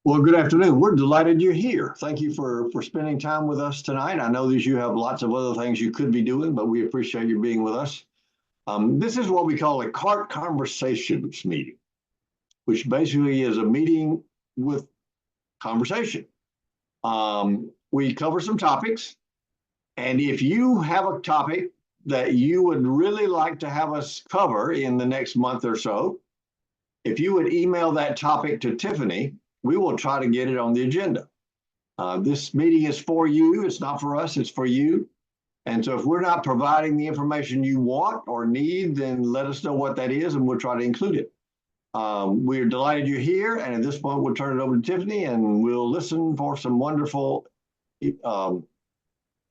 Well, good afternoon. We're delighted you're here. Thank you for spending time with us tonight. I know that you have lots of other things you could be doing, but we appreciate you being with us. This is what we call a CART Conversations meeting, which basically is a meeting with conversation. We cover some topics, and if you have a topic that you would really like to have us cover in the next month or so, if you would email that topic to Tiffany, we will try to get it on the agenda. This meeting is for you. It's not for us, it's for you. And so if we're not providing the information you want or need, then let us know what that is and we'll try to include it. We're delighted you're here. And at this point, we'll turn it over to Tiffany and we'll listen for some wonderful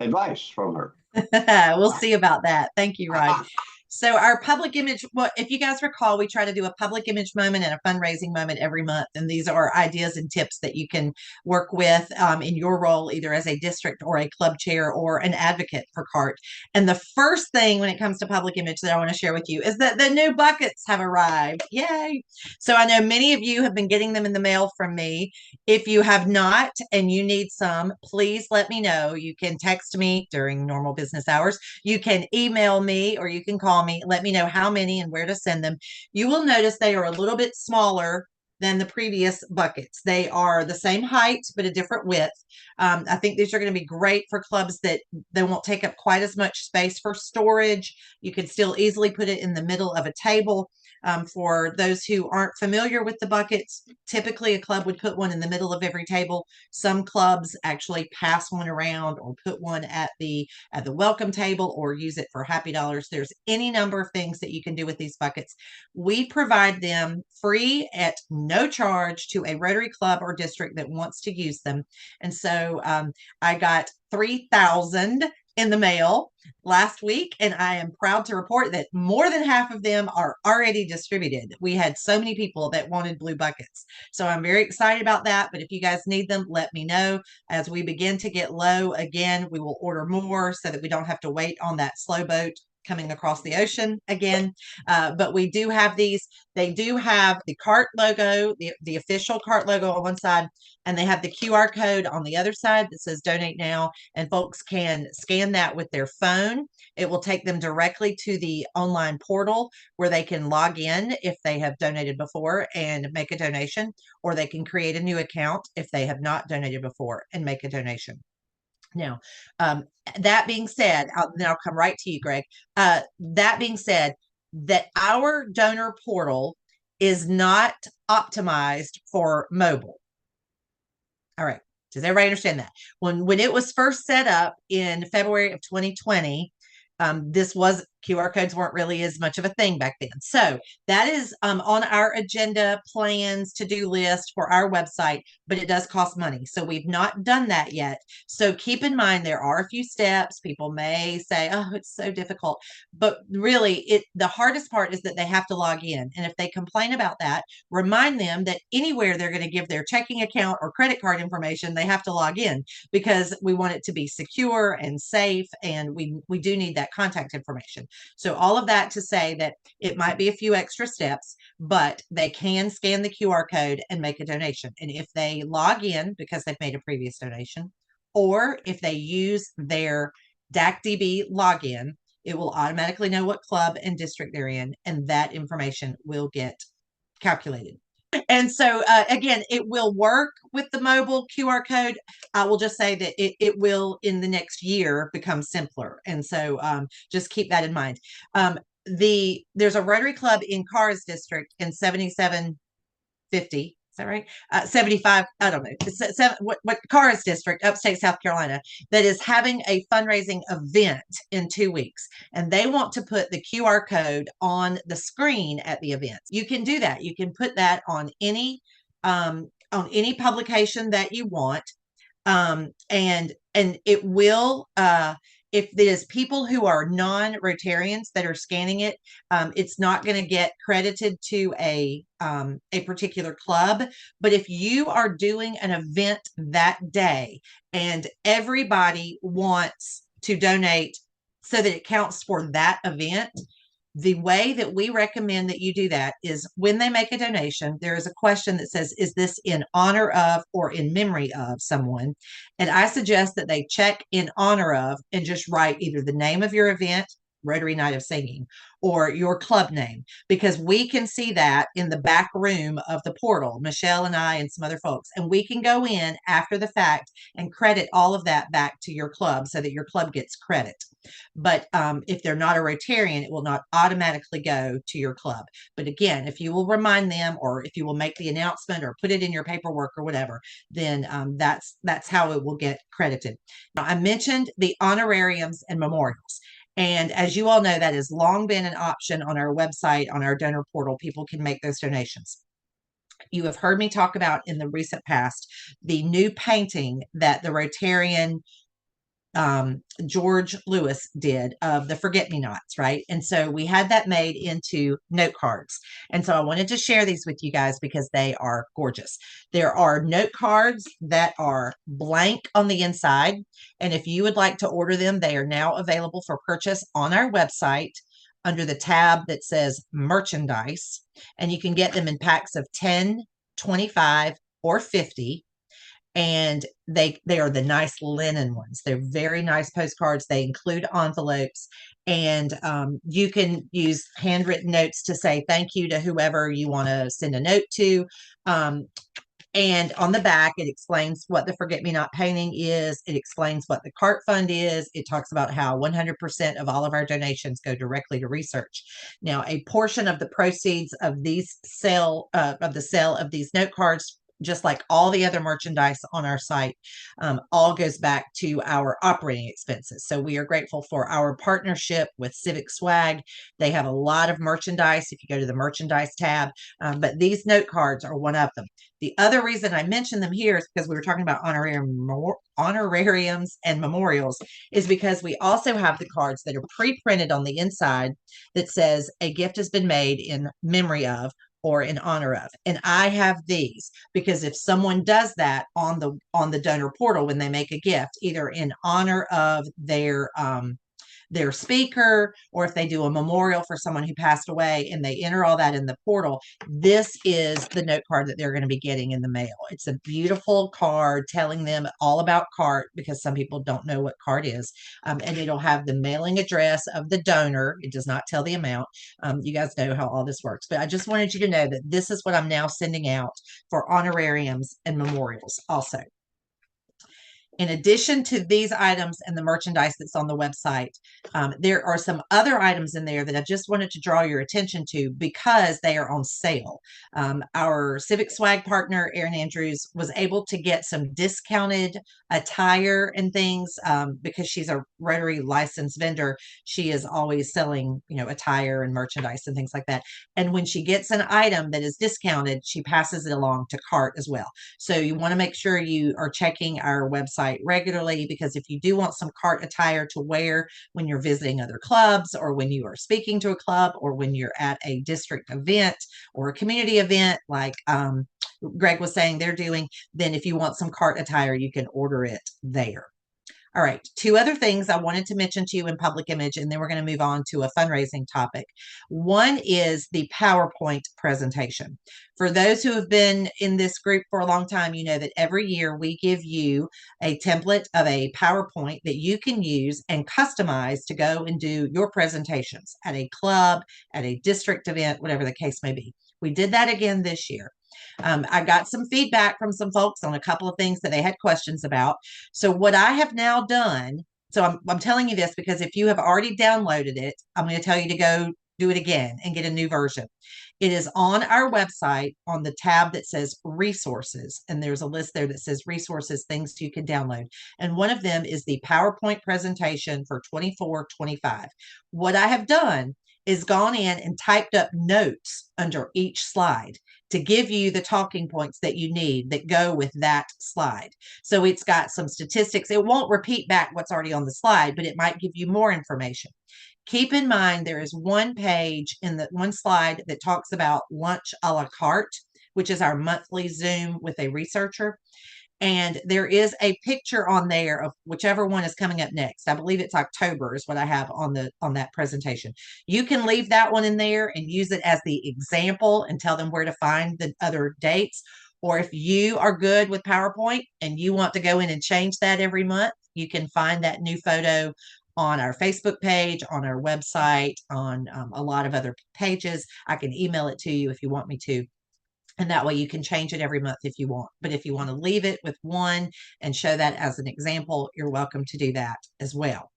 advice from her. We'll see about that. Thank you, Rod. So our public image, well, if you guys recall, we try to do a public image moment and a fundraising moment every month. And these are ideas and tips that you can work with in your role, either as a district or a club chair or an advocate for CART. And the first thing when it comes to public image that I want to share with you is that the new buckets have arrived. Yay. So I know many of you have been getting them in the mail from me. If you have not and you need some, please let me know. You can text me during normal business hours. You can email me or you can call me. Let me know how many and where to send them. You will notice they are a little bit smaller than the previous buckets. They are the same height, but a different width. I think these are going to be great for clubs that they won't take up quite as much space for storage. You can still easily put it in the middle of a table. For those who aren't familiar with the buckets, typically a club would put one in the middle of every table. Some clubs actually pass one around or put one at the welcome table or use it for happy dollars. There's any number of things that you can do with these buckets. We provide them free at no charge to a Rotary Club or district that wants to use them. And so I got 3,000 in the mail last week, and I am proud to report that more than half of them are already distributed. We had so many people that wanted blue buckets. So I'm very excited about that. But if you guys need them, let me know. As we begin to get low again, we will order more so that we don't have to wait on that slow boat coming across the ocean again. But we do have these. They do have the CART logo, the official CART logo on one side, and they have the QR code on the other side that says donate now. And folks can scan that with their phone. It will take them directly to the online portal where they can log in if they have donated before and make a donation, or they can create a new account if they have not donated before and make a donation. Now, that being said, then I'll come right to you, Greg. That being said, that our donor portal is not optimized for mobile. All right. Does everybody understand that? When it was first set up in February of 2020, this was QR codes weren't really as much of a thing back then. So that is on our agenda plans to-do list for our website, but it does cost money. So we've not done that yet. So keep in mind, there are a few steps. People may say, oh, it's so difficult. But really, the hardest part is that they have to log in. And if they complain about that, remind them that anywhere they're going to give their checking account or credit card information, they have to log in because we want it to be secure and safe. And we do need that contact information. So all of that to say that it might be a few extra steps, but they can scan the QR code and make a donation. And if they log in because they've made a previous donation, or if they use their DACDB login, it will automatically know what club and district they're in, and that information will get calculated. And so, again, it will work with the mobile QR code. I will just say that it will in the next year become simpler. And so just keep that in mind. There's a Rotary Club in Carr's district in 7750. Is that right? 75, I don't know. What Carr's district, upstate South Carolina, that is having a fundraising event in 2 weeks. And they want to put the QR code on the screen at the event. You can do that. You can put that on any publication that you want. And it will, if there's people who are non-Rotarians that are scanning it, it's not going to get credited to a particular club. But if you are doing an event that day and everybody wants to donate so that it counts for that event, The way that we recommend that you do that is when they make a donation, there is a question that says, is this in honor of or in memory of someone? And I suggest that they check in honor of and just write either the name of your event, Rotary Night of Singing, or your club name, because we can see that in the back room of the portal, Michelle and I and some other folks, and we can go in after the fact and credit all of that back to your club so that your club gets credit. But if they're not a Rotarian, it will not automatically go to your club. But again, if you will remind them, or if you will make the announcement or put it in your paperwork or whatever, then that's how it will get credited. Now, I mentioned the honorariums and memorials. And as you all know, that has long been an option on our website, on our donor portal. People can make those donations. You have heard me talk about in the recent past the new painting that the Rotarian George Lewis did of the forget-me-nots, right? And so we had that made into note cards. And so I wanted to share these with you guys because they are gorgeous. There are note cards that are blank on the inside. And if you would like to order them, they are now available for purchase on our website under the tab that says merchandise. And you can get them in packs of 10, 25, or 50. And they are the nice linen ones. They're very nice postcards. They include envelopes, and you can use handwritten notes to say thank you to whoever you want to send a note to. And on the back, it explains what the Forget Me Not painting is. It explains what the CART Fund is. It talks about how 100% of all of our donations go directly to research. Now, a portion of the proceeds of these sale of these note cards, just like all the other merchandise on our site, all goes back to our operating expenses. So we are grateful for our partnership with Civic Swag. They have a lot of merchandise if you go to the merchandise tab, but these note cards are one of them. The other reason I mention them here is because we were talking about honorariums and memorials, is because we also have the cards that are pre-printed on the inside that says a gift has been made in memory of or in honor of. And I have these because if someone does that on the donor portal when they make a gift, either in honor of their speaker, or if they do a memorial for someone who passed away and they enter all that in the portal, this is the note card that they're going to be getting in the mail. It's a beautiful card telling them all about CART, because some people don't know what CART is. And it'll have the mailing address of the donor. It does not tell the amount. You guys know how all this works, but I just wanted you to know that this is what I'm now sending out for honorariums and memorials also. In addition to these items and the merchandise that's on the website, there are some other items in there that I just wanted to draw your attention to because they are on sale. Our Civic Swag partner, Erin Andrews, was able to get some discounted attire and things because she's a Rotary licensed vendor. She is always selling, attire and merchandise and things like that. And when she gets an item that is discounted, she passes it along to CART as well. So you want to make sure you are checking our website regularly, because if you do want some CART attire to wear when you're visiting other clubs, or when you are speaking to a club, or when you're at a district event or a community event like Greg was saying they're doing, then if you want some CART attire, you can order it there. All right, two other things I wanted to mention to you in public image, and then we're going to move on to a fundraising topic. One is the PowerPoint presentation. For those who have been in this group for a long time, you know that every year we give you a template of a PowerPoint that you can use and customize to go and do your presentations at a club, at a district event, whatever the case may be. We did that again this year. I got some feedback from some folks on a couple of things that they had questions about. So what I have now done, so I'm telling you this because if you have already downloaded it, I'm going to tell you to go do it again and get a new version. It is on our website on the tab that says resources, and there's a list there that says resources, things you can download. And one of them is the PowerPoint presentation for 24-25. What I have done is gone in and typed up notes under each slide to give you the talking points that you need that go with that slide. So it's got some statistics. It won't repeat back what's already on the slide, but it might give you more information. Keep in mind, there is one page in the one slide that talks about lunch a la carte, which is our monthly Zoom with a researcher. And there is a picture on there of whichever one is coming up next. I believe it's October is what I have on that presentation. You can leave that one in there and use it as the example and tell them where to find the other dates. Or if you are good with PowerPoint and you want to go in and change that every month, you can find that new photo on our Facebook page, on our website, on a lot of other pages. I can email it to you if you want me to. And that way you can change it every month if you want. But if you want to leave it with one and show that as an example, you're welcome to do that as well.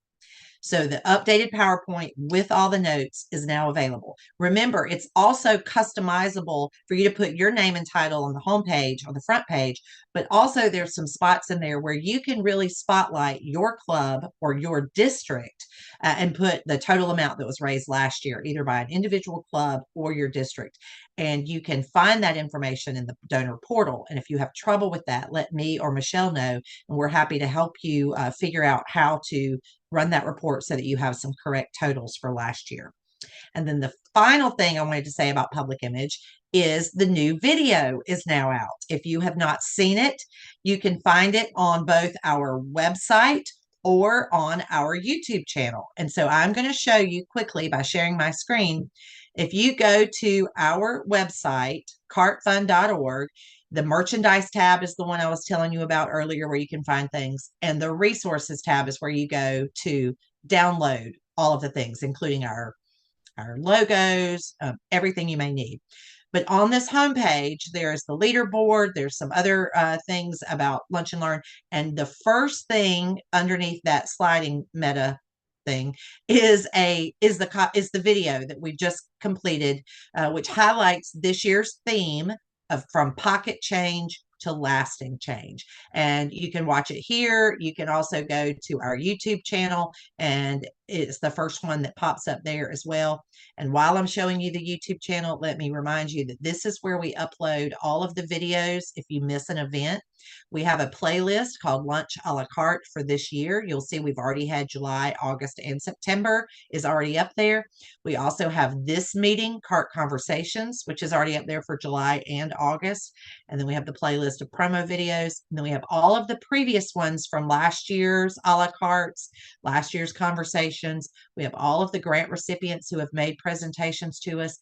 So the updated PowerPoint with all the notes is now available. Remember, it's also customizable for you to put your name and title on the home page, on the front page, but also there's some spots in there where you can really spotlight your club or your district and put the total amount that was raised last year, either by an individual club or your district. And you can find that information in the donor portal. And if you have trouble with that, let me or Michelle know, and we're happy to help you figure out how to run that report so that you have some correct totals for last year. And then the final thing I wanted to say about public image is the new video is now out. If you have not seen it, you can find it on both our website or on our YouTube channel. And so I'm going to show you quickly by sharing my screen. If you go to our website, cartfund.org, the merchandise tab is the one I was telling you about earlier where you can find things. And the resources tab is where you go to download all of the things, including our logos, everything you may need. But on this homepage, there's the leaderboard. There's some other things about Lunch and Learn. And the first thing underneath that sliding meta thing is the video that we just completed, which highlights this year's theme of from pocket change to lasting change. And you can watch it here. You can also go to our YouTube channel, and it's the first one that pops up there as well. And while I'm showing you the YouTube channel, let me remind you that this is where we upload all of the videos. If you miss an event, we have a playlist called Lunch a la Carte for this year. You'll see we've already had July, August, and September is already up there. We also have this meeting, CART Conversations, which is already up there for July and August. And then we have the playlist of promo videos. And then we have all of the previous ones from last year's a la cartes, last year's conversations. We have all of the grant recipients who have made presentations to us,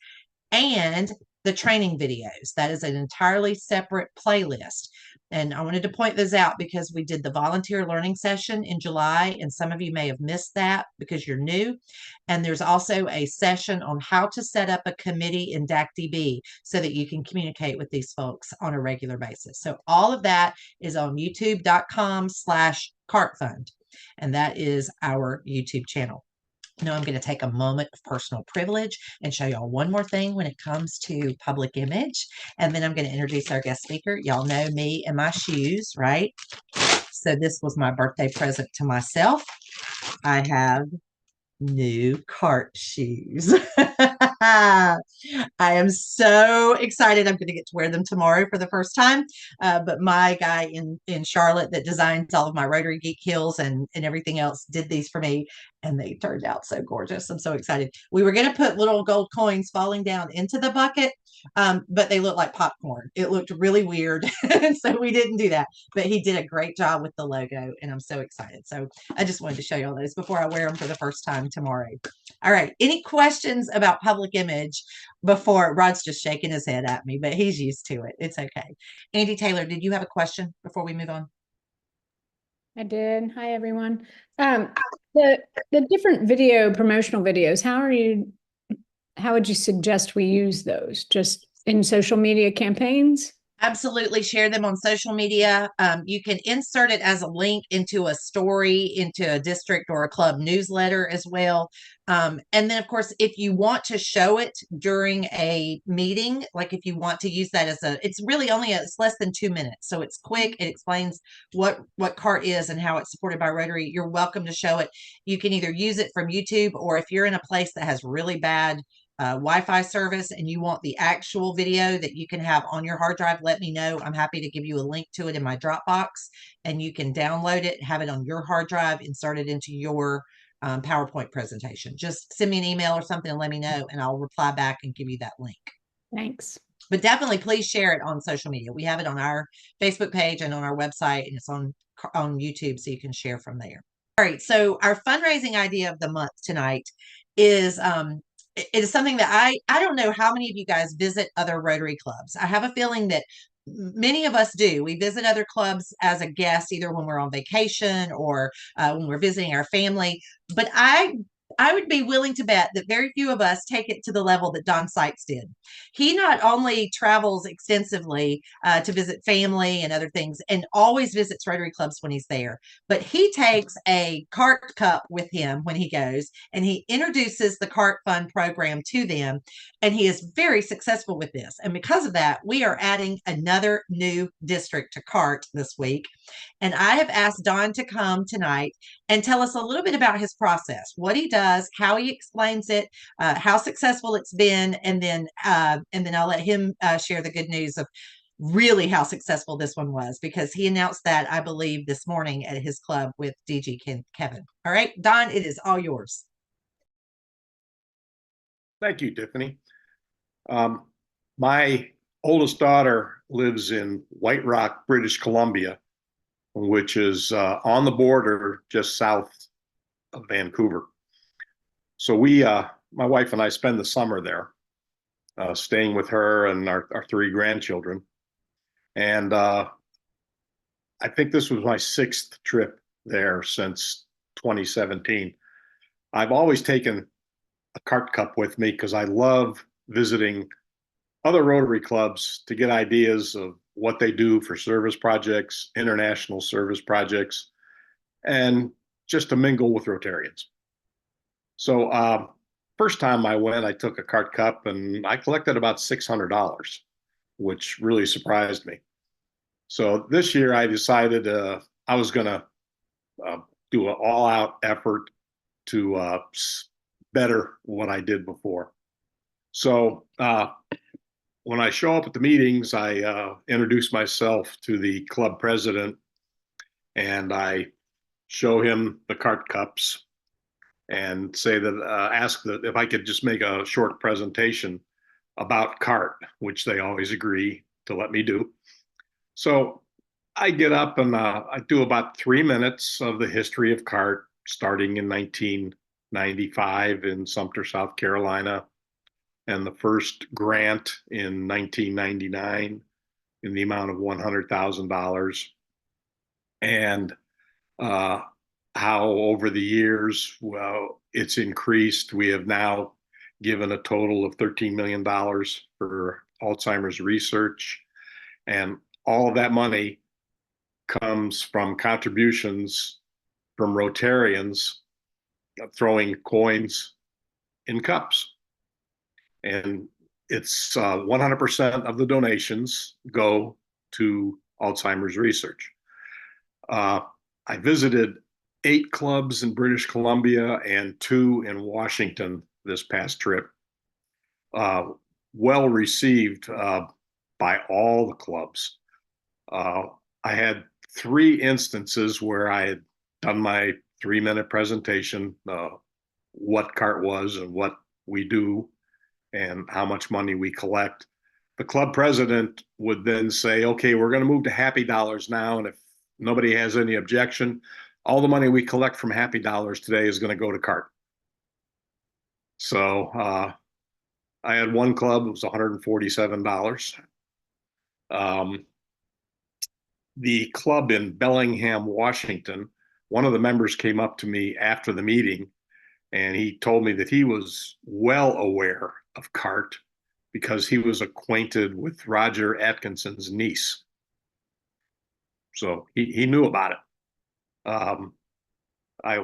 and the training videos. That is an entirely separate playlist. And I wanted to point those out because we did the volunteer learning session in July, and some of you may have missed that because you're new. And there's also a session on how to set up a committee in DACDB so that you can communicate with these folks on a regular basis. So all of that is on youtube.com/cartfund. And that is our YouTube channel. Now I'm going to take a moment of personal privilege and show y'all one more thing when it comes to public image. And then I'm going to introduce our guest speaker. Y'all know me and my shoes, right? So this was my birthday present to myself. I have new CART shoes. I am so excited. I'm going to get to wear them tomorrow for the first time. But my guy in Charlotte that designs all of my Rotary Geek heels and everything else did these for me. And they turned out so gorgeous. I'm so excited. We were going to put little gold coins falling down into the bucket, but they looked like popcorn. It looked really weird. And so we didn't do that. But he did a great job with the logo. And I'm so excited. So I just wanted to show you all those before I wear them for the first time tomorrow. All right. Any questions about public image before? Rod's just shaking his head at me, but he's used to it. It's okay. Andy Taylor, did you have a question before we move on? I did. Hi, everyone. The different promotional videos, how would you suggest we use those? Just in social media campaigns? Absolutely. Share them on social media. You can insert it as a link into a story, into a district or a club newsletter as well. And then, of course, if you want to show it during a meeting, like if you want to use that it's really it's less than 2 minutes. So it's quick. It explains what CART is and how it's supported by Rotary. You're welcome to show it. You can either use it from YouTube, or if you're in a place that has really bad Wi-Fi service and you want the actual video that you can have on your hard drive, let me know. I'm happy to give you a link to it in my Dropbox, and you can download it, have it on your hard drive, insert it into your PowerPoint presentation. Just send me an email or something and let me know, and I'll reply back and give you that link. Thanks. But definitely please share it on social media. We have it on our Facebook page and on our website, and it's on YouTube, so you can share from there. All right. So our fundraising idea of the month tonight is it is something that I don't know how many of you guys visit other Rotary clubs. I have a feeling that many of us do. We visit other clubs as a guest, either when we're on vacation or when we're visiting our family. But I would be willing to bet that very few of us take it to the level that Don Seitz did. He not only travels extensively to visit family and other things and always visits Rotary clubs when he's there, but he takes a CART cup with him when he goes and he introduces the CART Fund program to them. And he is very successful with this. And because of that, we are adding another new district to CART this week. And I have asked Don to come tonight and tell us a little bit about his process, what he does, how he explains it, how successful it's been, and then I'll let him share the good news of really how successful this one was, because he announced that, I believe, this morning at his club with DG Kevin. All right, Don, it is all yours. Thank you, Tiffany. My oldest daughter lives in White Rock, British Columbia, which is on the border just south of Vancouver. So my wife and I spend the summer there, staying with her and our three grandchildren. And I think this was my 6th trip there since 2017. I've always taken a CART cup with me because I love visiting other Rotary clubs to get ideas of what they do for service projects, international service projects, and just to mingle with Rotarians. So first time I went, I took a CART cup and I collected about $600, which really surprised me. So this year I decided I was going to do an all-out effort to better what I did before. So when I show up at the meetings, I introduce myself to the club president and I show him the CART cups and say that ask that if I could just make a short presentation about CART, which they always agree to let me do. So I get up and I do about 3 minutes of the history of CART, starting in 1995 in Sumter, South Carolina, and the first grant in 1999 in the amount of $100,000, and how over the years, well, it's increased. We have now given a total of $13 million for Alzheimer's research, and all of that money comes from contributions from Rotarians throwing coins in cups. And it's 100% of the donations go to Alzheimer's research. I visited 8 clubs in British Columbia and 2 in Washington this past trip. Well received by all the clubs. I had 3 instances where I had done my 3-minute presentation, what CART was and what we do and how much money we collect. The club president would then say, okay, we're going to move to Happy Dollars now. And if nobody has any objection, all the money we collect from Happy Dollars today is going to go to CART. So I had one club, it was $147. The club in Bellingham, Washington, one of the members came up to me after the meeting and he told me that he was well aware of CART because he was acquainted with Roger Atkinson's niece. So he knew about it.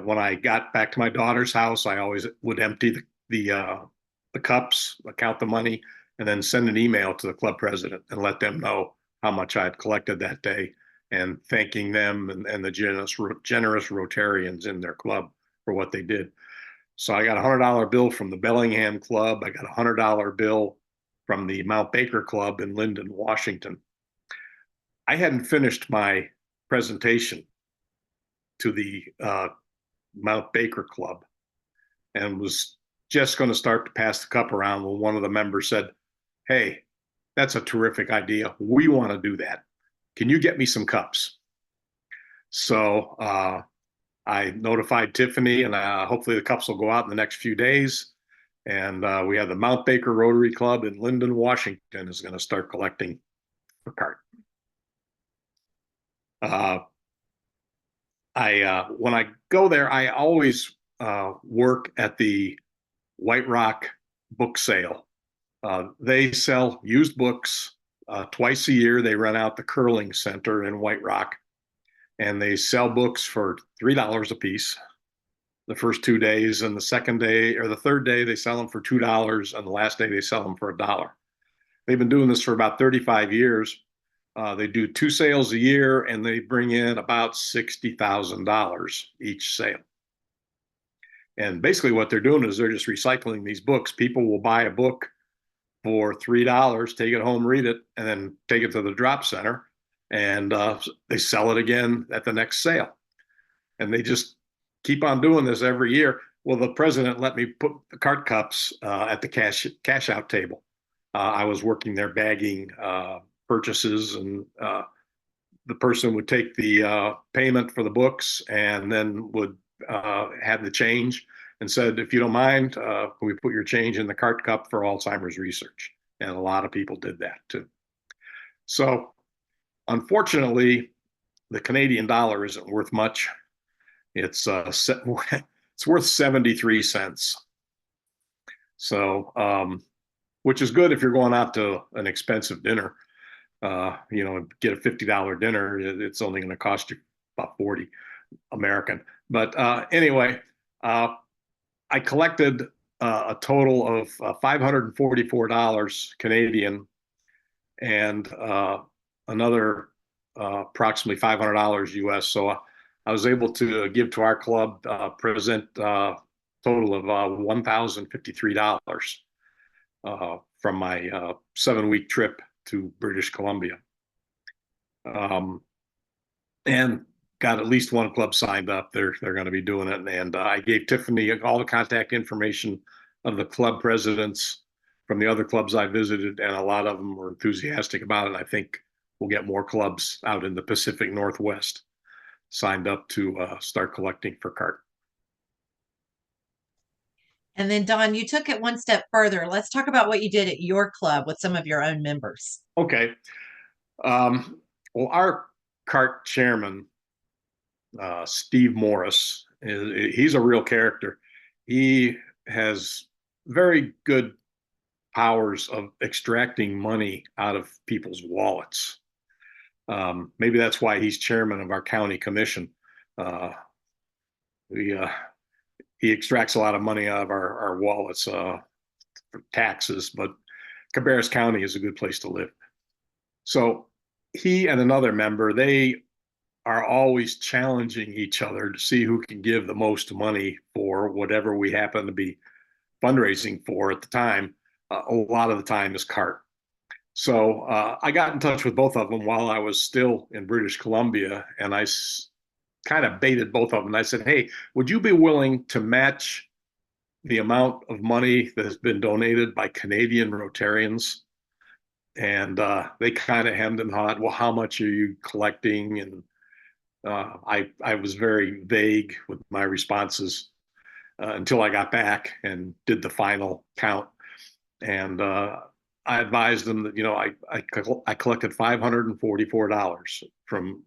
When I got back to my daughter's house, I always would empty the cups, count the money, and then send an email to the club president and let them know how much I had collected that day and thanking them and the generous Rotarians in their club for what they did. So I got a $100 bill from the Bellingham Club. I got a $100 bill from the Mount Baker Club in Linden, Washington. I hadn't finished my presentation to the Mount Baker Club and was just going to start to pass the cup around when one of the members said, hey, that's a terrific idea. We want to do that. Can you get me some cups? So I notified Tiffany, and hopefully the cups will go out in the next few days. And we have the Mount Baker Rotary Club in Linden, Washington is going to start collecting for CART. When I go there, I always work at the White Rock book sale. They sell used books twice a year. They rent out the Curling Center in White Rock, and they sell books for $3 a piece the first 2 days, and the second day or the third day they sell them for $2, and the last day they sell them for $1. They've been doing this for about 35 years. They do 2 sales a year, and they bring in about $60,000 each sale. And basically what they're doing is they're just recycling these books. People will buy a book for $3, take it home, read it, and then take it to the drop center, and they sell it again at the next sale. And they just keep on doing this every year. Well, the president let me put the CART cups at the cash out table. I was working there bagging purchases, and the person would take the payment for the books and then would have the change and said, if you don't mind, can we put your change in the CART cup for Alzheimer's research? And a lot of people did that too. So unfortunately, the Canadian dollar isn't worth much. It's worth 73 cents. So, which is good if you're going out to an expensive dinner. Get a $50 dinner, it's only going to cost you about 40 American. But anyway, I collected a total of $544 Canadian, and another approximately $500 US. So I was able to give to our club, present a total of $1,053 from my 7-week trip to British Columbia. And got at least one club signed up. They're going to be doing it. And I gave Tiffany all the contact information of the club presidents from the other clubs I visited, and a lot of them were enthusiastic about it. I think we'll get more clubs out in the Pacific Northwest signed up to start collecting for CART. And then, Don, you took it one step further. Let's talk about what you did at your club with some of your own members. Okay. Well, our CART chairman, Steve Morris, he's a real character. He has very good powers of extracting money out of people's wallets. Maybe that's why he's chairman of our county commission. He extracts a lot of money out of our wallets for taxes, but Cabarrus County is a good place to live. So he and another member, they are always challenging each other to see who can give the most money for whatever we happen to be fundraising for at the time. A lot of the time is CART. So I got in touch with both of them while I was still in British Columbia, and I kind of baited both of them. And I said, hey, would you be willing to match the amount of money that has been donated by Canadian Rotarians? And they kind of hemmed and hawed, well, how much are you collecting? And I was very vague with my responses until I got back and did the final count. And I advised them that, I collected $544 from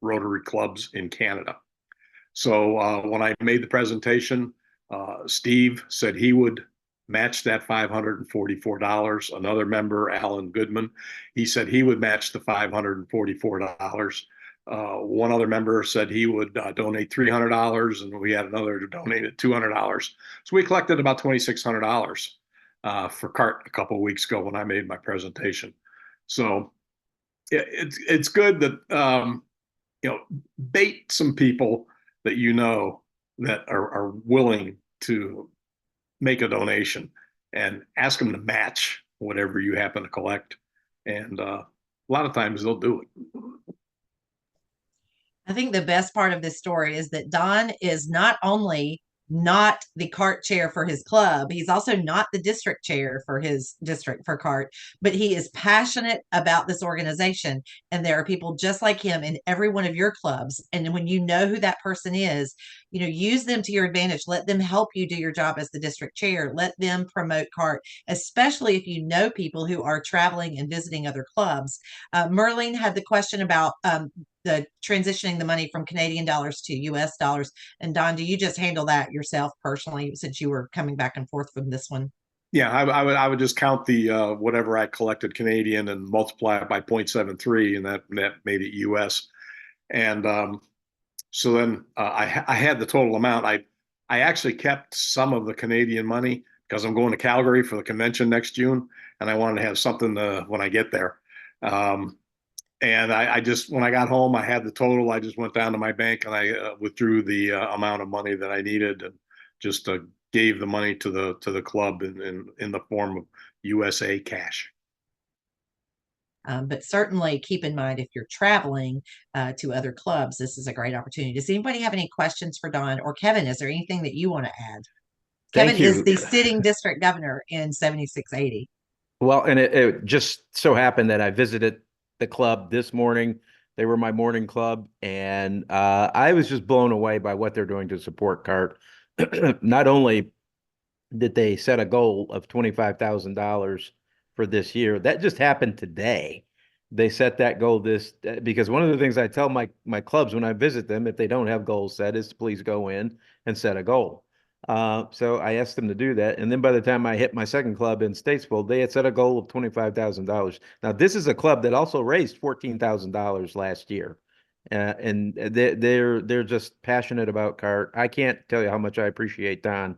Rotary clubs in Canada. So when I made the presentation, Steve said he would match that $544. Another member, Alan Goodman, he said he would match the $544. One other member said he would donate $300, and we had another who donated $200. So we collected about $2,600 for CART a couple of weeks ago when I made my presentation. So it's good that bait some people that that are willing to make a donation, and ask them to match whatever you happen to collect. And a lot of times they'll do it. I think the best part of this story is that Don is not only not the CART chair for his club. He's also not the district chair for his district for CART, but he is passionate about this organization. And there are people just like him in every one of your clubs. And when you know who that person is, use them to your advantage. Let them help you do your job as the district chair. Let them promote CART, especially if you know people who are traveling and visiting other clubs. Merlene had the question about the transitioning the money from Canadian dollars to US dollars. And Don, do you just handle that yourself personally, since you were coming back and forth from this one? Yeah, I would just count the whatever I collected Canadian and multiply it by 0.73, and that made it US. And so then I had the total amount. I actually kept some of the Canadian money because I'm going to Calgary for the convention next June, and I wanted to have something when I get there. And I just, when I got home, I had the total. I just went down to my bank and I withdrew the amount of money that I needed, and just gave the money to the club in the form of USA cash. But certainly keep in mind, if you're traveling to other clubs, this is a great opportunity. Does anybody have any questions for Don or Kevin? Is there anything that you want to add? Kevin is the sitting district governor in 7680. Well, and it just so happened that I visited the club this morning. They were my morning club, and I was just blown away by what they're doing to support CART. Not only did they set a goal of $25,000 for this year, that just happened today. They set that goal because one of the things I tell my clubs when I visit them, if they don't have goals set, is to please go in and set a goal. So I asked them to do that. And then by the time I hit my second club in Statesville, they had set a goal of $25,000. Now, this is a club that also raised $14,000 last year. And they're just passionate about CART. I can't tell you how much I appreciate Don.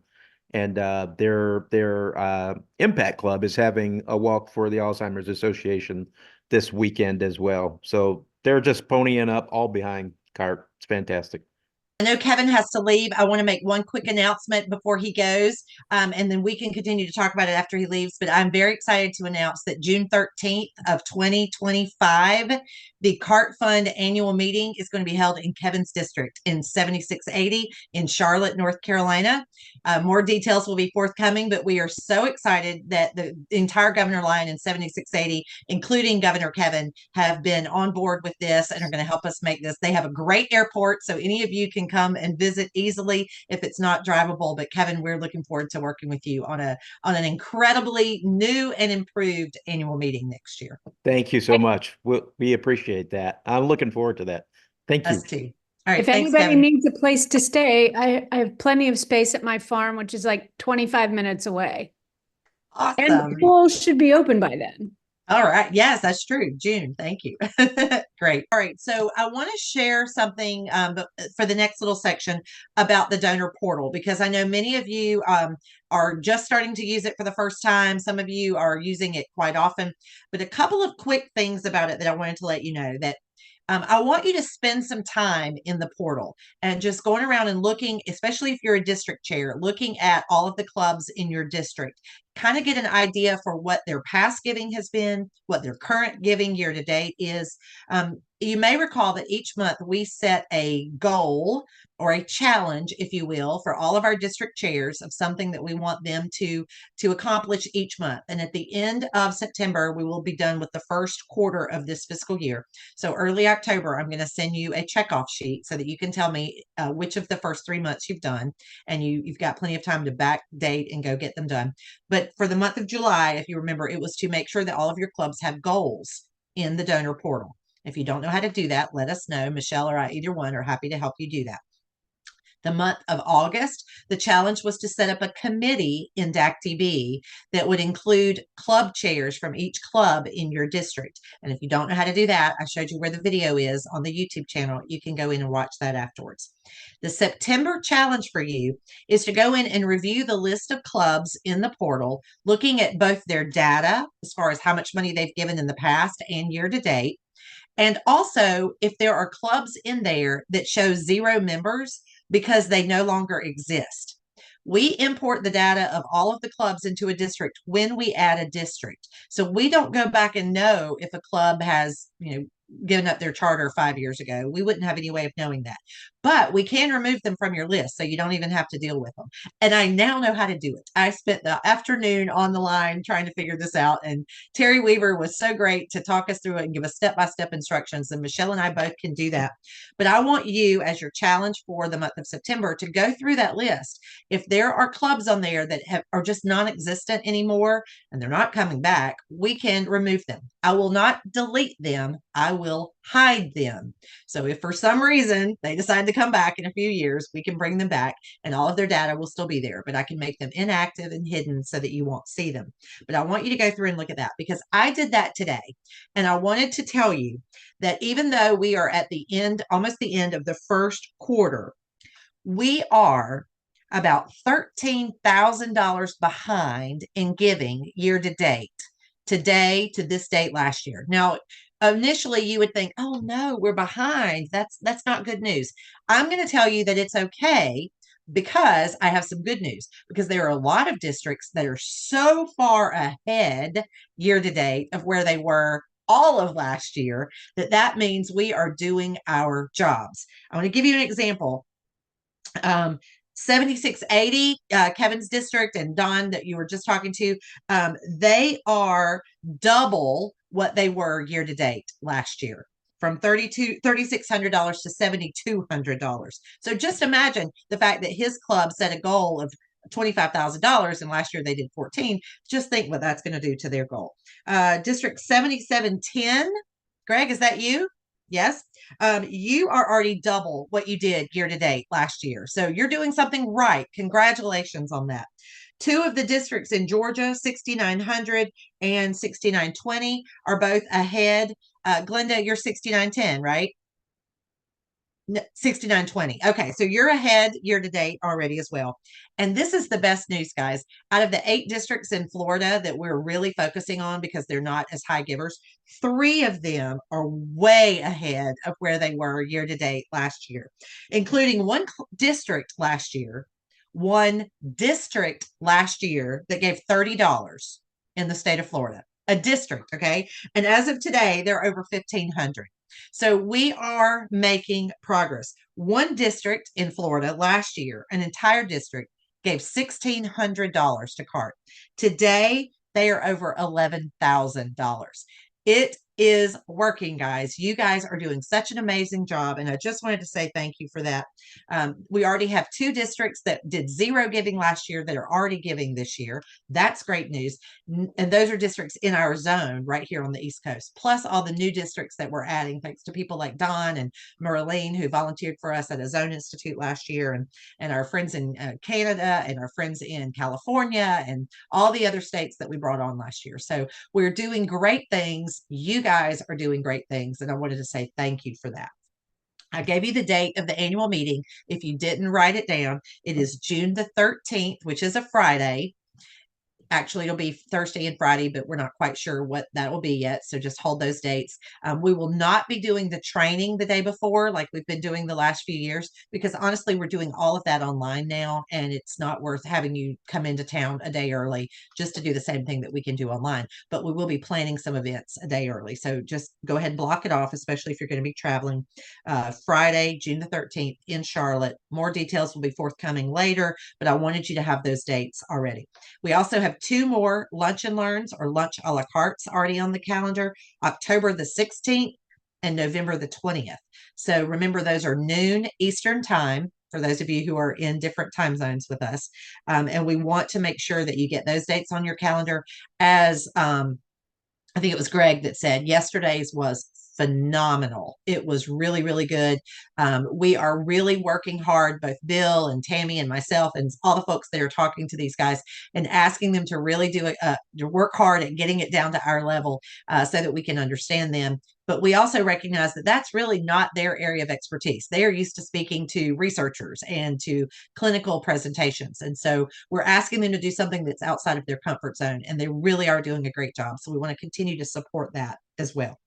And their Impact Club is having a walk for the Alzheimer's Association this weekend as well. So they're just ponying up all behind CART. It's fantastic. I know Kevin has to leave. I want to make one quick announcement before he goes, and then we can continue to talk about it after he leaves. But I'm very excited to announce that June 13th of 2025, the CART Fund annual meeting is going to be held in Kevin's district in 7680 in Charlotte, North Carolina. More details will be forthcoming, but we are so excited that the entire governor line in 7680, including Governor Kevin, have been on board with this and are going to help us make this. They have a great airport, so any of you can come and visit easily if it's not drivable. But Kevin, we're looking forward to working with you on an incredibly new and improved annual meeting next year. Thank you so much. We appreciate that. I'm looking forward to that. Thank you. Us too. All right. If anybody needs a place to stay, I have plenty of space at my farm, which is like 25 minutes away. Awesome. And the pool should be open by then. All right. Yes, that's true. June. Thank you. Great. All right. So I want to share something for the next little section about the donor portal, because I know many of you are just starting to use it for the first time. Some of you are using it quite often, but a couple of quick things about it that I wanted to let you know. That I want you to spend some time in the portal and just going around and looking, especially if you're a district chair, looking at all of the clubs in your district, kind of get an idea for what their past giving has been, what their current giving year to date is. You may recall that each month we set a goal or a challenge, if you will, for all of our district chairs of something that we want them to accomplish each month. And at the end of September, we will be done with the first quarter of this fiscal year. So early October, I'm going to send you a checkoff sheet so that you can tell me which of the first 3 months you've done, and you've got plenty of time to backdate and go get them done. But for the month of July, if you remember, it was to make sure that all of your clubs have goals in the donor portal. If you don't know how to do that, let us know. Michelle or I, either one, are happy to help you do that. The month of August, the challenge was to set up a committee in DAC-TB that would include club chairs from each club in your district. And if you don't know how to do that, I showed you where the video is on the YouTube channel. You can go in and watch that afterwards. The September challenge for you is to go in and review the list of clubs in the portal, looking at both their data as far as how much money they've given in the past and year to date. And also, if there are clubs in there that show 0 members because they no longer exist. We import the data of all of the clubs into a district when we add a district. So we don't go back and know if a club has, given up their charter 5 years ago. We wouldn't have any way of knowing that. But we can remove them from your list so you don't even have to deal with them. And I now know how to do it. I spent the afternoon on the line trying to figure this out. And Terry Weaver was so great to talk us through it and give us step-by-step instructions. And Michelle and I both can do that. But I want you, as your challenge for the month of September, to go through that list. If there are clubs on there that are just non-existent anymore and they're not coming back, we can remove them. I will not delete them. I will hide them. So if for some reason they decide to come back in a few years, we can bring them back and all of their data will still be there, but I can make them inactive and hidden so that you won't see them. But I want you to go through and look at that because I did that today. And I wanted to tell you that even though we are at the end, almost the end of the first quarter, we are about $13,000 behind in giving year to date, today to this date last year. Now, initially you would think, oh no, we're behind. That's not good news. I'm going to tell you that it's okay because I have some good news because there are a lot of districts that are so far ahead year to date of where they were all of last year that means we are doing our jobs. I want to give you an example. 7680, Kevin's district, and Don that you were just talking to, they are double what they were year to date last year, from $3,600 to $7,200. So just imagine the fact that his club set a goal of $25,000 and last year they did 14. Just think what that's going to do to their goal. District 7710, Greg, is that you? Yes. You are already double what you did year to date last year. So you're doing something right. Congratulations on that. Two of the districts in Georgia, 6900 and 6920, are both ahead. Glenda, you're 6910, right? 6920. Okay, so you're ahead year to date already as well. And this is the best news, guys. Out of the 8 districts in Florida that we're really focusing on because they're not as high givers, 3 of them are way ahead of where they were year to date last year, including one district last year that gave $30 in the state of Florida. A district, okay? And as of today, they're over 1,500. So we are making progress. One district in Florida last year, an entire district, gave $1,600 to CART. Today, they are over $11,000. It is working, guys. You guys are doing such an amazing job. And I just wanted to say thank you for that. We already have 2 districts that did 0 giving last year that are already giving this year. That's great news. And those are districts in our zone right here on the East Coast, plus all the new districts that we're adding, thanks to people like Don and Merlene, who volunteered for us at a Zone Institute last year, and our friends in Canada and our friends in California and all the other states that we brought on last year. So we're doing great things. You guys are doing great things. And I wanted to say thank you for that. I gave you the date of the annual meeting. If you didn't write it down, it is June the 13th, which is a Friday. Actually, it'll be Thursday and Friday, but we're not quite sure what that will be yet. So just hold those dates. We will not be doing the training the day before like we've been doing the last few years, because honestly, we're doing all of that online now, and it's not worth having you come into town a day early just to do the same thing that we can do online. But we will be planning some events a day early. So just go ahead and block it off, especially if you're going to be traveling. Friday, June the 13th in Charlotte. More details will be forthcoming later, but I wanted you to have those dates already. We also have 2 more lunch and learns or lunch a la cartes already on the calendar, October the 16th and November the 20th. So remember, those are noon Eastern time for those of you who are in different time zones with us. And we want to make sure that you get those dates on your calendar. As I think it was Greg that said, yesterday's was phenomenal. It was really, really good. We are really working hard, both Bill and Tammy and myself and all the folks that are talking to these guys and asking them to really to work hard at getting it down to our level so that we can understand them. But we also recognize that that's really not their area of expertise. They are used to speaking to researchers and to clinical presentations. And so we're asking them to do something that's outside of their comfort zone, and they really are doing a great job. So we want to continue to support that as well.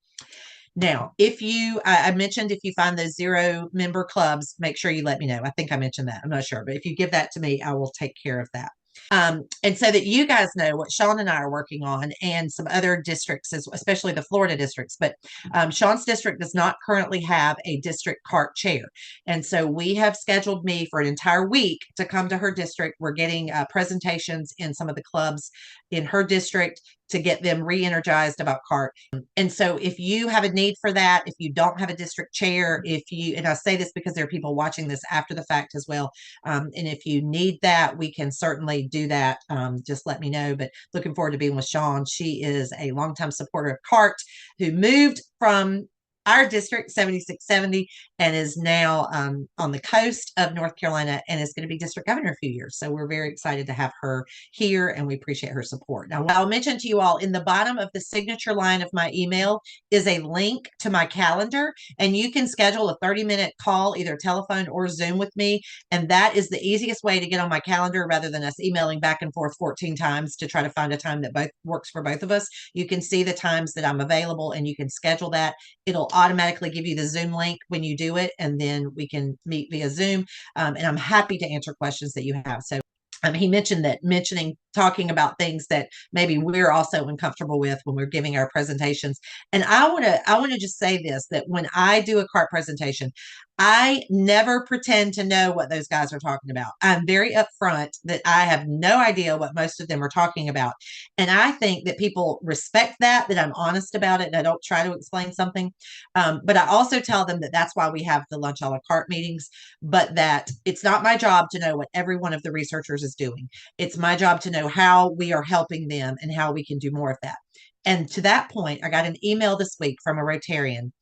Now, I mentioned if you find those 0 member clubs, make sure you let me know. I think I mentioned that. I'm not sure. But if you give that to me, I will take care of that. And so that you guys know what Sean and I are working on, and some other districts, especially the Florida districts. But Sean's district does not currently have a district CART chair. And so we have scheduled me for an entire week to come to her district. We're getting presentations in some of the clubs in her district to get them re-energized about CART. And so if you have a need for that, if you don't have a district chair, and I say this because there are people watching this after the fact as well, and if you need that, we can certainly do that. Just let me know. But looking forward to being with Sean. She is a longtime supporter of CART, who moved from our district 7670 and is now on the coast of North Carolina and is going to be district governor a few years. So we're very excited to have her here, and we appreciate her support. Now, I'll mention to you all, in the bottom of the signature line of my email is a link to my calendar, and you can schedule a 30-minute call, either telephone or Zoom with me. And that is the easiest way to get on my calendar, rather than us emailing back and forth 14 times to try to find a time that works for both of us. You can see the times that I'm available, and you can schedule that. It'll automatically give you the Zoom link when you do it, and then we can meet via Zoom. And I'm happy to answer questions that you have. So he mentioned that talking about things that maybe we're also uncomfortable with when we're giving our presentations. And I want to just say this, that when I do a CART presentation, I never pretend to know what those guys are talking about. I'm very upfront that I have no idea what most of them are talking about. And I think that people respect that I'm honest about it and I don't try to explain something. But I also tell them that that's why we have the lunch a la carte meetings, but that it's not my job to know what every one of the researchers is doing. It's my job to know how we are helping them and how we can do more of that. And to that point, I got an email this week from a Rotarian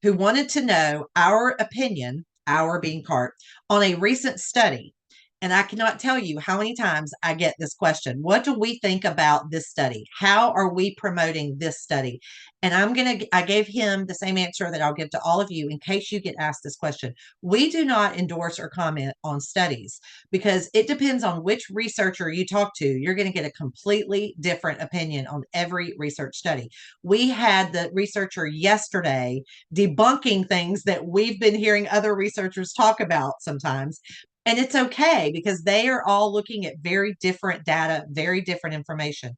who wanted to know our opinion, our being CART, on a recent study. And I cannot tell you how many times I get this question. What do we think about this study? How are we promoting this study? And I gave him the same answer that I'll give to all of you in case you get asked this question. We do not endorse or comment on studies, because it depends on which researcher you talk to. You're going to get a completely different opinion on every research study. We had the researcher yesterday debunking things that we've been hearing other researchers talk about sometimes. And it's okay, because they are all looking at very different data, very different information.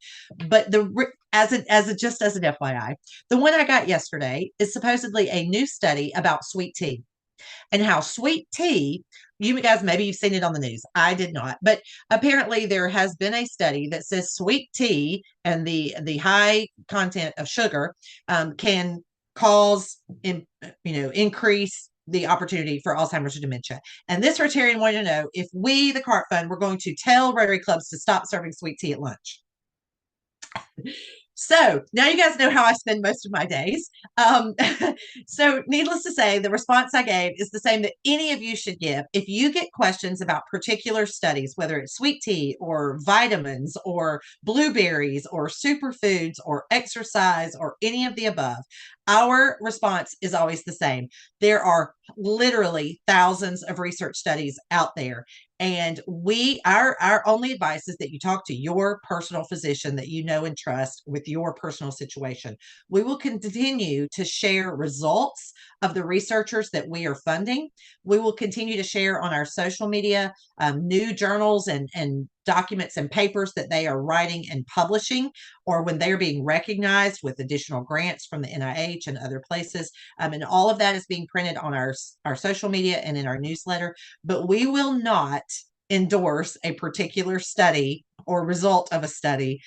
But just as an FYI, the one I got yesterday is supposedly a new study about sweet tea, and how sweet tea, you guys, maybe you've seen it on the news. I did not, but apparently there has been a study that says sweet tea and the high content of sugar can cause, increase the opportunity for Alzheimer's or dementia. And this Rotarian wanted to know if we, the CART Fund, were going to tell Rotary clubs to stop serving sweet tea at lunch. So now you guys know how I spend most of my days. So needless to say, the response I gave is the same that any of you should give. If you get questions about particular studies, whether it's sweet tea or vitamins or blueberries or superfoods or exercise or any of the above, our response is always the same. There are literally thousands of research studies out there. And our only advice is that you talk to your personal physician that you know and trust with your personal situation. We will continue to share results of the researchers that we are funding. We will continue to share on our social media new journals and documents and papers that they are writing and publishing, or when they are being recognized with additional grants from the NIH and other places. And all of that is being printed on our social media and in our newsletter. But we will not endorse a particular study or result of a study,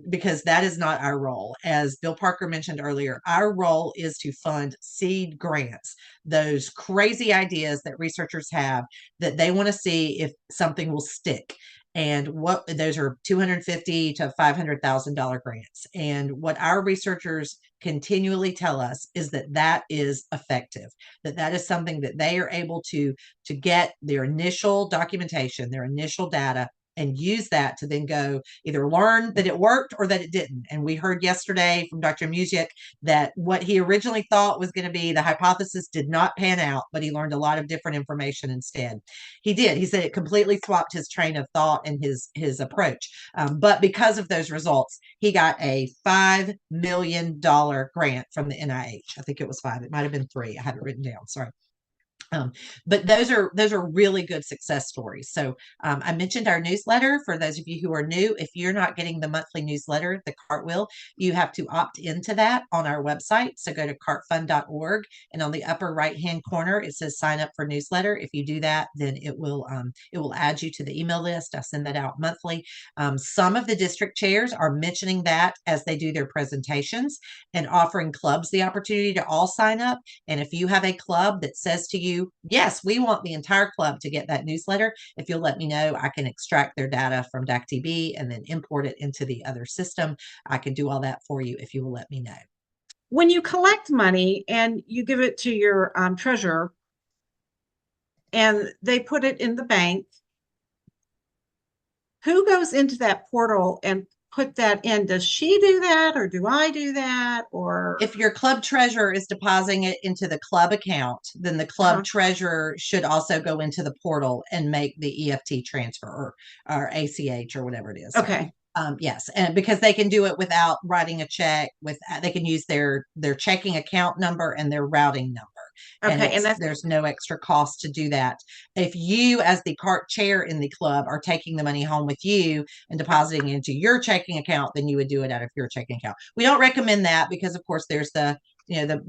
because that is not our role. As Bill Parker mentioned earlier, our role is to fund seed grants, those crazy ideas that researchers have that they want to see if something will stick. And what those are $250,000 to $500,000 grants. And what our researchers continually tell us is that that is effective, that is something that they are able to get their initial documentation, their initial data, and use that to then go either learn that it worked or that it didn't. And we heard yesterday from Dr. Music that what he originally thought was going to be the hypothesis did not pan out, but he learned a lot of different information instead. He did. He said it completely swapped his train of thought and his approach. But because of those results, he got a $5 million grant from the NIH. I think it was 5. It might have been 3. I have it written down. Sorry. But those are really good success stories. So I mentioned our newsletter. For those of you who are new, if you're not getting the monthly newsletter, the CART will, you have to opt into that on our website. So go to cartfund.org, and on the upper right hand corner it says sign up for newsletter. If you do that, then it will add you to the email list. I send that out monthly. Some of the district chairs are mentioning that as they do their presentations and offering clubs the opportunity to all sign up. And if you have a club that says to you, yes, we want the entire club to get that newsletter, if you'll let me know, I can extract their data from DACTB and then import it into the other system. I can do all that for you if you will let me know. When you collect money and you give it to your treasurer and they put it in the bank, who goes into that portal and put that in? Does she do that, or do I do that? Or if your club treasurer is depositing it into the club account, then the club treasurer should also go into the portal and make the EFT transfer or ACH or whatever it is. Okay. Yes, and because they can do it without writing a check, they can use their checking account number and their routing number. Okay, and there's no extra cost to do that. If you, as the CART chair in the club, are taking the money home with you and depositing into your checking account, then you would do it out of your checking account. We don't recommend that because, of course, there's the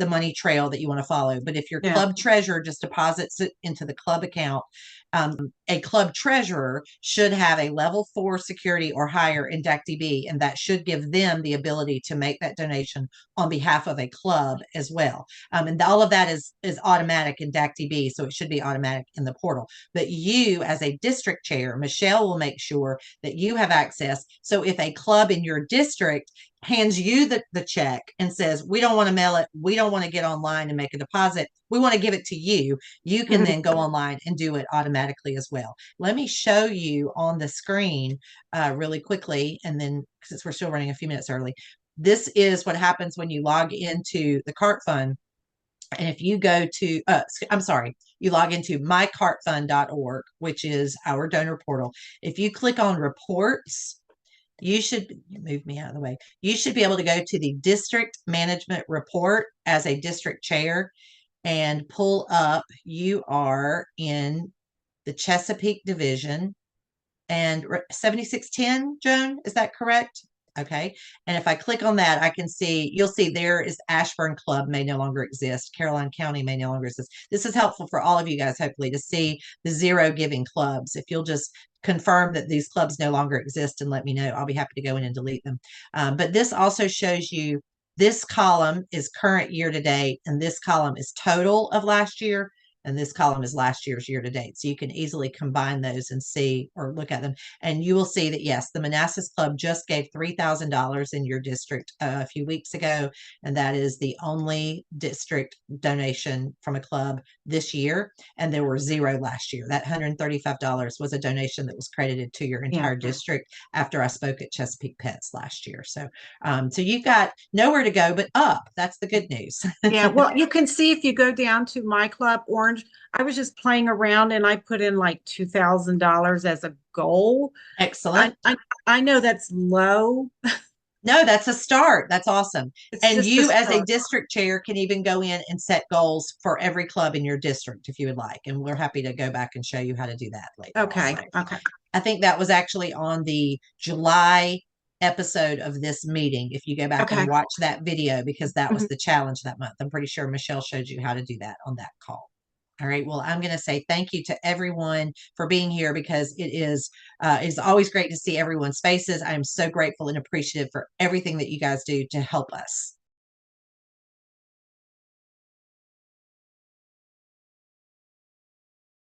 money trail that you want to follow. But if your club treasurer just deposits it into the club account, a club treasurer should have a level 4 security or higher in DACTB, and that should give them the ability to make that donation on behalf of a club as well. And all of that is automatic in DACTB, so it should be automatic in the portal. But you, as a district chair, Michelle will make sure that you have access. So if a club in your district hands you the check and says, we don't want to mail it, we don't want to get online and make a deposit, we want to give it to you, you can then go online and do it automatically as well. Let me show you on the screen really quickly, and then since we're still running a few minutes early, this is what happens when you log into the CART Fund. And if you go to, you log into mycartfund.org, which is our donor portal. If you click on reports, you should move me out of the way. You should be able to go to the district management report as a district chair and pull up. You are in the Chesapeake division and 7610, Joan, is that correct? Okay. And if I click on that, you'll see there is Ashburn Club may no longer exist. Caroline County may no longer exist. This is helpful for all of you guys, hopefully, to see the 0 giving clubs. If you'll just confirm that these clubs no longer exist and let me know, I'll be happy to go in and delete them. But this also shows you this column is current year to date, and this column is total of last year. And this column is last year's year to date. So you can easily combine those and see or look at them. And you will see that, yes, the Manassas Club just gave $3,000 in your district a few weeks ago. And that is the only district donation from a club this year. And there were 0 last year. That $135 was a donation that was credited to your entire district after I spoke at Chesapeake Pets last year. So, so you've got nowhere to go but up. That's the good news. Yeah, well, you can see if you go down to My Club Orange, I was just playing around and I put in like $2,000 as a goal. Excellent. I know that's low. No, that's a start. That's awesome. And you, as a start. district chair, can even go in and set goals for every club in your district if you would like. And we're happy to go back and show you how to do that later. Okay. Also. Okay. I think that was actually on the July episode of this meeting. If you go back and watch that video, because that was the challenge that month. I'm pretty sure Michelle showed you how to do that on that call. All right. Well, I'm going to say thank you to everyone for being here, because it's always great to see everyone's faces. I am so grateful and appreciative for everything that you guys do to help us.